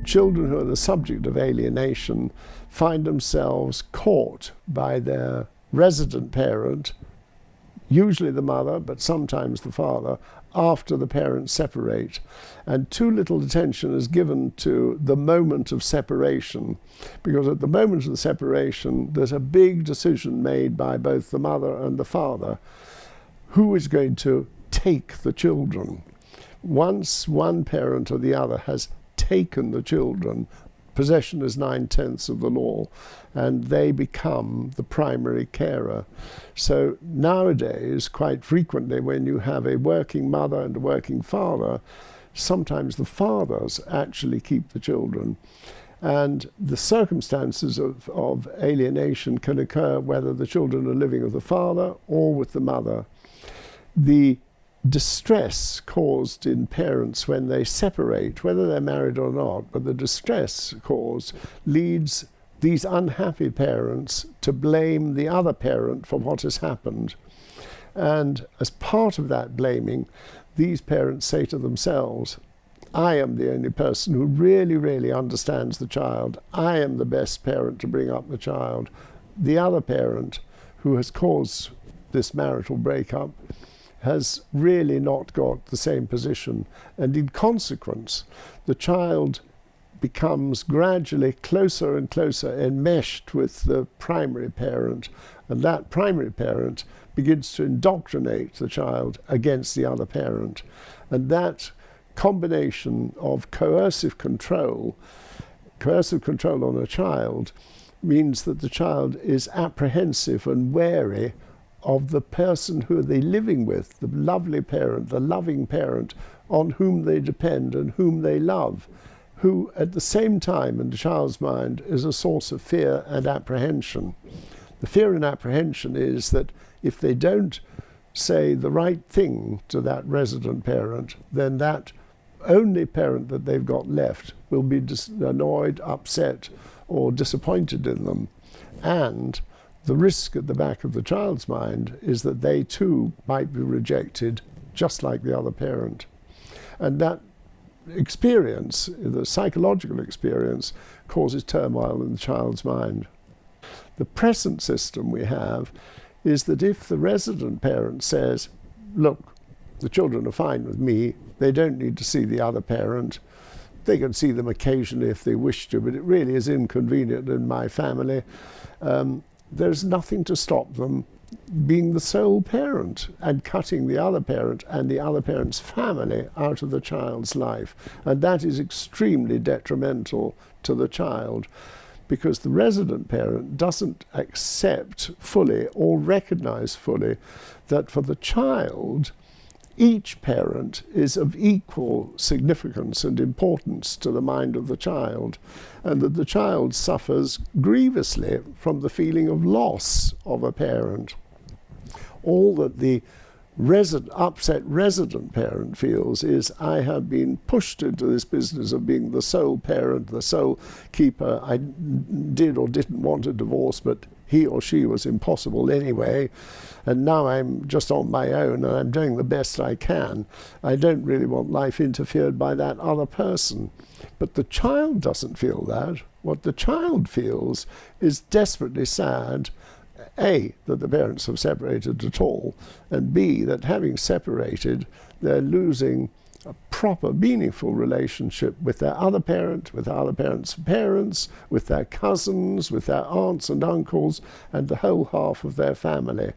Children who are the subject of alienation find themselves caught by their resident parent, usually the mother, but sometimes the father, after the parents separate. And too little attention is given to the moment of separation, because at the moment of the separation, there's a big decision made by both the mother and the father. Who is going to take the children? Once one parent or the other has taken the children, possession is 9/10 of the law, and they become the primary carer. So nowadays, quite frequently, when you have a working mother and a working father, sometimes the fathers actually keep the children. And the circumstances of alienation can occur whether the children are living with the father or with the mother. The distress caused in parents when they separate, whether they're married or not, but the distress caused leads these unhappy parents to blame the other parent for what has happened. And as part of that blaming, these parents say to themselves, I am the only person who really, really understands the child. I am the best parent to bring up the child. The other parent, who has caused this marital breakup, has really not got the same position. And in consequence, the child becomes gradually closer and closer enmeshed with the primary parent, and that primary parent begins to indoctrinate the child against the other parent. And that combination of coercive control on a child means that the child is apprehensive and wary of the person who they're living with, the lovely parent, the loving parent on whom they depend and whom they love, who at the same time in the child's mind is a source of fear and apprehension. The fear and apprehension is that if they don't say the right thing to that resident parent, then that only parent that they've got left will be annoyed, upset, or disappointed in them. And the risk at the back of the child's mind is that they too might be rejected just like the other parent. And that experience, the psychological experience, causes turmoil in the child's mind. The present system we have is that if the resident parent says, look, the children are fine with me, they don't need to see the other parent, they can see them occasionally if they wish to, but it really is inconvenient in my family, there's nothing to stop them being the sole parent and cutting the other parent and the other parent's family out of the child's life. And that is extremely detrimental to the child, because the resident parent doesn't accept fully or recognize fully that for the child, each parent is of equal significance and importance to the mind of the child, and that the child suffers grievously from the feeling of loss of a parent. All that the upset resident parent feels is, I have been pushed into this business of being the sole parent, the sole keeper. I did or didn't want a divorce, but he or she was impossible anyway, and now I'm just on my own and I'm doing the best I can. I don't really want life interfered by that other person. But the child doesn't feel that. What the child feels is desperately sad, A, that the parents have separated at all, and B, that having separated, they're losing a proper, meaningful relationship with their other parent, with their other parents' parents, with their cousins, with their aunts and uncles, and the whole half of their family.